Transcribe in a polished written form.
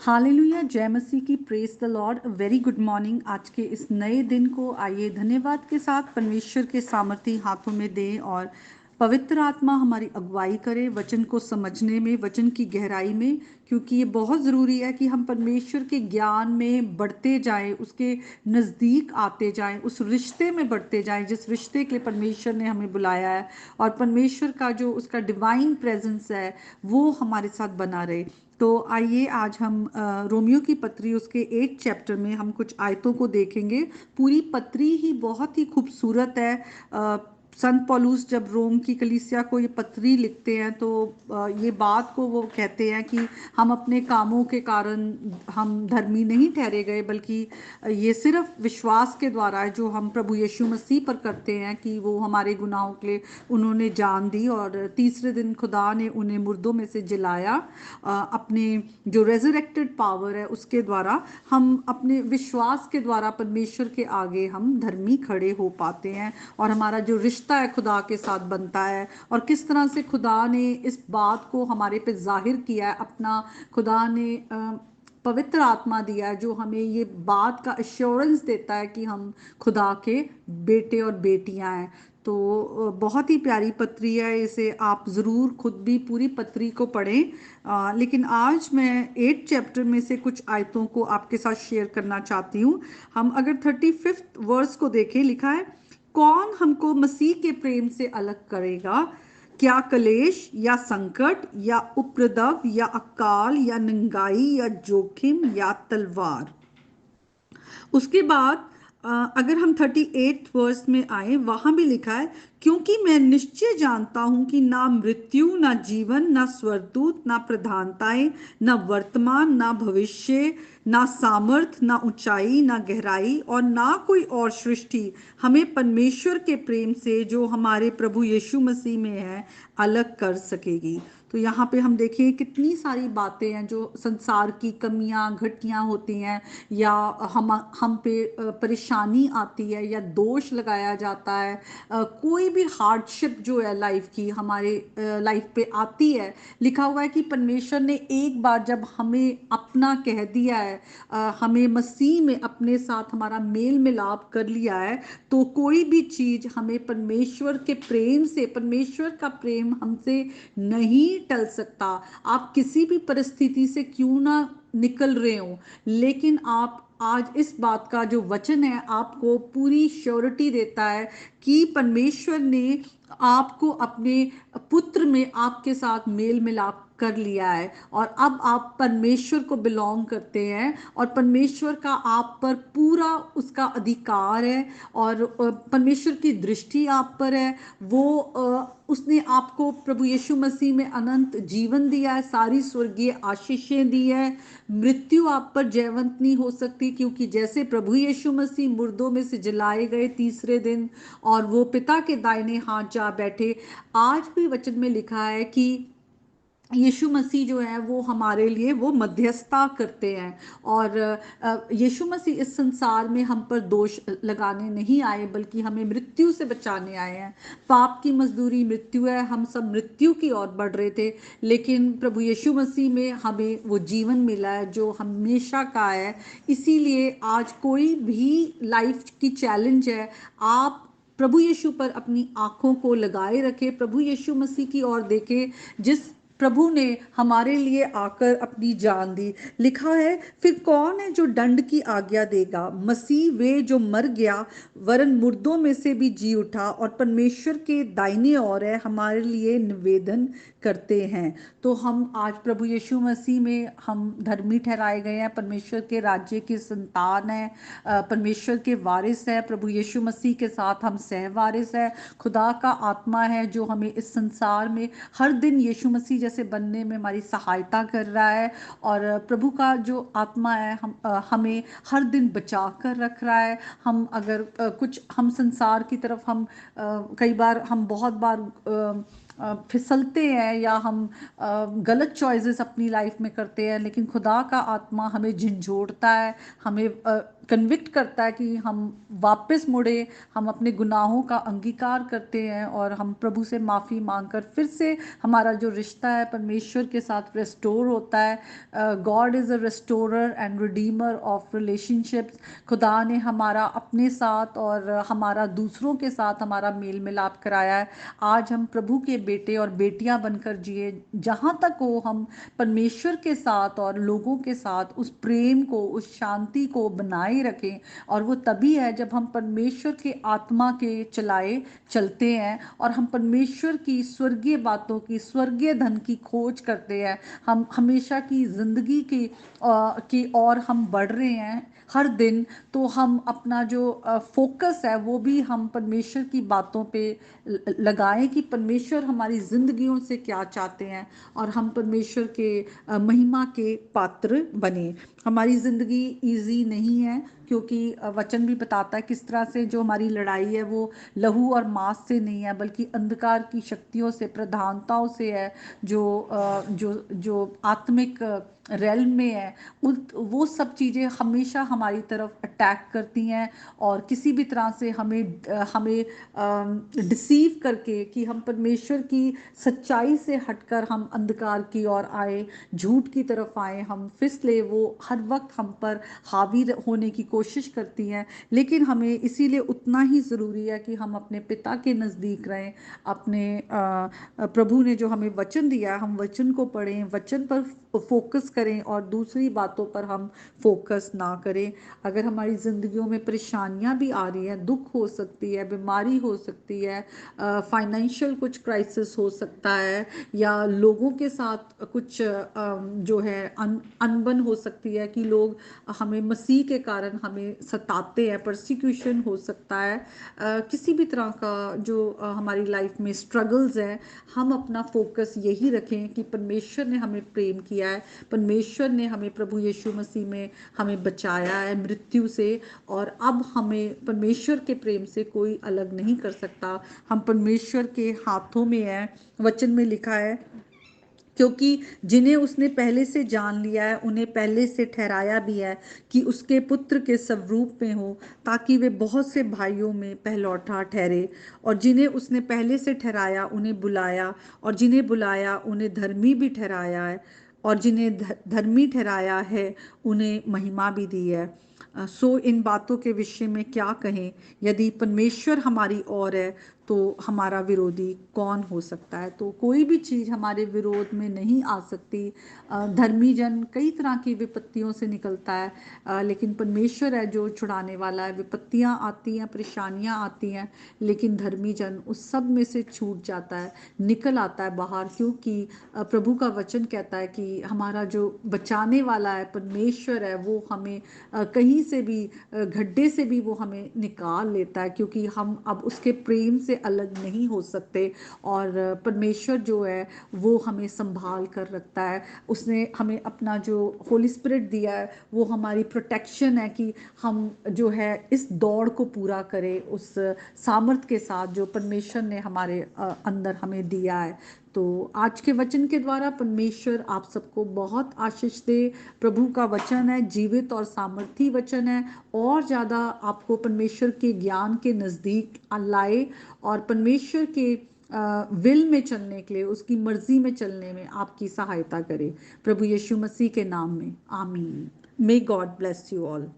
Hallelujah, जय मसीह की, praise the Lord. Very good morning. आज के इस नए दिन को आइए धन्यवाद के साथ परमेश्वर के सामर्थी हाथों में दें और पवित्र आत्मा हमारी अगुवाई करे वचन को समझने में, वचन की गहराई में, क्योंकि ये बहुत ज़रूरी है कि हम परमेश्वर के ज्ञान में बढ़ते जाएं, उसके नज़दीक आते जाएं, उस रिश्ते में बढ़ते जाएं जिस रिश्ते के लिए परमेश्वर ने हमें बुलाया है, और परमेश्वर का जो उसका डिवाइन प्रेजेंस है वो हमारे साथ बना रहे। तो आइए आज हम रोमियो की पत्री उसके 8 चैप्टर में हम कुछ आयतों को देखेंगे। पूरी पत्री ही बहुत ही खूबसूरत है। संत पौलुस जब रोम की कलीसिया को ये पत्री लिखते हैं तो ये बात को वो कहते हैं कि हम अपने कामों के कारण हम धर्मी नहीं ठहरे गए, बल्कि ये सिर्फ विश्वास के द्वारा है जो हम प्रभु यीशु मसीह पर करते हैं कि वो हमारे गुनाहों के लिए उन्होंने जान दी और तीसरे दिन खुदा ने उन्हें मुर्दों में से जिलाया। अपने जो रेजरेक्टेड पावर है उसके द्वारा हम अपने विश्वास के द्वारा परमेश्वर के आगे हम धर्मी खड़े हो पाते हैं, और हमारा जो रिश्ता है खुदा के साथ बनता है। और किस तरह से खुदा ने इस बात को हमारे पे जाहिर किया है, अपना खुदा ने पवित्र आत्मा दिया है जो हमें ये बात का एश्योरेंस देता है कि हम खुदा के बेटे और बेटियां हैं। तो बहुत ही प्यारी पत्री है, इसे आप ज़रूर खुद भी पूरी पत्री को पढ़ें। लेकिन आज मैं 8 चैप्टर में से कुछ आयतों को आपके साथ शेयर करना चाहती हूँ। हम अगर 35th वर्स को देखें, लिखा है, कौन हमको मसीह के प्रेम से अलग करेगा? क्या क्लेश या संकट या उपद्रव या अकाल या नंगाई या जोखिम या तलवार? उसके बाद अगर हम 38 वर्स में आए, वहां भी लिखा है, क्योंकि मैं निश्चय जानता हूं कि ना मृत्यु ना जीवन ना स्वर्गदूत ना प्रधानताएं ना वर्तमान ना भविष्य ना सामर्थ ना ऊंचाई ना गहराई और ना कोई और सृष्टि हमें परमेश्वर के प्रेम से जो हमारे प्रभु यीशु मसीह में है अलग कर सकेगी। तो यहाँ पे हम देखें कितनी सारी बातें हैं जो संसार की कमियां घटियां होती हैं, या हम पे परेशानी आती है या दोष लगाया जाता है। कोई भी हार्डशिप जो है लाइफ की हमारे लाइफ पे आती है, लिखा हुआ है कि परमेश्वर ने एक बार जब हमें अपना कह दिया है, हमें मसीह में अपने साथ हमारा मेल मिलाप कर लिया है, तो कोई भी चीज हमें परमेश्वर के प्रेम से, परमेश्वर का प्रेम हमसे नहीं टल सकता। आप किसी भी परिस्थिति से क्यों ना निकल रहे हो, लेकिन आप आज इस बात का जो वचन है आपको पूरी श्योरिटी देता है कि परमेश्वर ने आपको अपने पुत्र में आपके साथ मेल मिलाप कर लिया है, और अब आप परमेश्वर को बिलोंग करते हैं और परमेश्वर का आप पर पूरा उसका अधिकार है, और परमेश्वर की दृष्टि आप पर है। वो उसने आपको प्रभु यीशु मसीह में अनंत जीवन दिया है, सारी स्वर्गीय आशीषें दी है। मृत्यु आप पर जयवंत नहीं हो सकती, क्योंकि जैसे प्रभु यीशु मसीह मुर्दों में से जलाए गए तीसरे दिन और वो पिता के दाहिने हाथ जा बैठे, आज भी वचन में लिखा है कि यीशु मसीह जो है वो हमारे लिए वो मध्यस्थता करते हैं। और यीशु मसीह इस संसार में हम पर दोष लगाने नहीं आए, बल्कि हमें मृत्यु से बचाने आए हैं। पाप की मजदूरी मृत्यु है, हम सब मृत्यु की ओर बढ़ रहे थे, लेकिन प्रभु यीशु मसीह में हमें वो जीवन मिला है जो हमेशा का है। इसीलिए आज कोई भी लाइफ की चैलेंज है, आप प्रभु यीशु पर अपनी आंखों को लगाए रखे, प्रभु यीशु मसीह की ओर देखे, जिस प्रभु ने हमारे लिए आकर अपनी जान दी। लिखा है, फिर कौन है जो दंड की आज्ञा देगा? मसीह वे जो मर गया वरन मुर्दों में से भी जी उठा और परमेश्वर के दाहिने ओर है, हमारे लिए निवेदन करते हैं। तो हम आज प्रभु यीशु मसीह में हम धर्मी ठहराए गए हैं, परमेश्वर के राज्य की संतान है, परमेश्वर के वारिस है, प्रभु यीशु मसीह के साथ हम सहवारिस है। खुदा का आत्मा है जो हमें इस संसार में हर दिन यीशु मसीह जैसे बनने में हमारी सहायता कर रहा है, और प्रभु का जो आत्मा है हमें हर दिन बचा कर रख रहा है। हम अगर कुछ हम संसार की तरफ हम कई बार हम बहुत बार फिसलते हैं या हम गलत चॉइसेस अपनी लाइफ में करते हैं, लेकिन खुदा का आत्मा हमें झंझोड़ता है, हमें कन्विक्ट करता है कि हम वापस मुड़े, हम अपने गुनाहों का अंगीकार करते हैं और हम प्रभु से माफ़ी मांगकर फिर से हमारा जो रिश्ता है परमेश्वर के साथ रेस्टोर होता है। God is a restorer and Redeemer of relationships. खुदा ने हमारा अपने साथ और हमारा दूसरों के साथ हमारा मेल मिलाप कराया है। आज हम प्रभु के बेटे और बेटियां बनकर जिए, जहाँ तक हो हम परमेश्वर के साथ और लोगों के साथ उस प्रेम को, उस शांति को बनाए रखें। और वो तभी है जब हम परमेश्वर के आत्मा के चलाए चलते हैं और हम परमेश्वर की स्वर्गीय बातों की, स्वर्गीय धन की खोज करते हैं। हम हमेशा की जिंदगी की और हम बढ़ रहे हैं हर दिन। तो हम अपना जो फोकस है वो भी हम परमेश्वर की बातों पे लगाएं कि परमेश्वर हमारी जिंदगियों से क्या चाहते हैं और हम परमेश्वर के महिमा के पात्र बने। हमारी ज़िंदगी इजी नहीं है, क्योंकि वचन भी बताता है किस तरह से जो हमारी लड़ाई है वो लहू और मांस से नहीं है, बल्कि अंधकार की शक्तियों से, प्रधानताओं से है, जो आत्मिक रेल में है। वो सब चीज़ें हमेशा हमारी तरफ अटैक करती हैं और किसी भी तरह से हमें डिसीव करके कि हम परमेश्वर की सच्चाई से हटकर हम अंधकार की ओर आए, झूठ की तरफ आए, हम फिसले, वो हर वक्त हम पर हावी होने की कोशिश करती हैं। लेकिन हमें इसीलिए उतना ही ज़रूरी है कि हम अपने पिता के नज़दीक रहें, अपने प्रभु ने जो हमें वचन दिया है हम वचन को पढ़ें, वचन पर फोकस करें और दूसरी बातों पर हम फोकस ना करें। अगर हमारी ज़िंदगियों में परेशानियां भी आ रही हैं, दुख हो सकती है, बीमारी हो सकती है, फाइनेंशियल कुछ क्राइसिस हो सकता है, या लोगों के साथ कुछ जो है अनबन हो सकती है कि लोग हमें मसीह के कारण हमें सताते हैं, परसिक्यूशन हो सकता है, किसी भी तरह का जो हमारी लाइफ में स्ट्रगल्स हैं, हम अपना फोकस यही रखें कि परमेश्वर ने हमें प्रेम किया है, परमेश्वर ने हमें प्रभु यीशु मसीह में हमें बचाया है मृत्यु से, और अब हमें परमेश्वर के प्रेम से कोई अलग नहीं कर सकता। हम परमेश्वर के हाथों में है। वचन में लिखा है, क्योंकि जिन्हें उसने पहले से जान लिया है उन्हें पहले से ठहराया भी है कि उसके पुत्र के स्वरूप में हो, ताकि वे बहुत से भाइयों में पहलौठा ठहरे। और जिन्हें उसने पहले से ठहराया उन्हें बुलाया, और जिन्हें बुलाया उन्हें धर्मी भी ठहराया है, और जिन्हें धर्मी ठहराया है उन्हें महिमा भी दी है। सो इन बातों के विषय में क्या कहें? यदि परमेश्वर हमारी ओर है तो हमारा विरोधी कौन हो सकता है? तो कोई भी चीज़ हमारे विरोध में नहीं आ सकती। धर्मी जन कई तरह की विपत्तियों से निकलता है, लेकिन परमेश्वर है जो छुड़ाने वाला है। विपत्तियां आती हैं, परेशानियां आती हैं, लेकिन धर्मी जन उस सब में से छूट जाता है, निकल आता है बाहर, क्योंकि प्रभु का वचन कहता है कि हमारा जो बचाने वाला है परमेश्वर है, वो हमें कहीं से भी गड्ढे से भी वो हमें निकाल लेता है, क्योंकि हम अब उसके प्रेम से अलग नहीं हो सकते। और परमेश्वर जो है वो हमें संभाल कर रखता है। उसने हमें अपना जो होली स्पिरिट दिया है वो हमारी प्रोटेक्शन है कि हम जो है इस दौड़ को पूरा करें उस सामर्थ के साथ जो परमेश्वर ने हमारे अंदर हमें दिया है। तो आज के वचन के द्वारा परमेश्वर आप सबको बहुत आशीष दे। प्रभु का वचन है, जीवित और सामर्थी वचन है, और ज़्यादा आपको परमेश्वर के ज्ञान के नज़दीक लाए और परमेश्वर के विल में चलने के लिए, उसकी मर्जी में चलने में आपकी सहायता करे। प्रभु यीशु मसीह के नाम में आमीन। May God bless you all.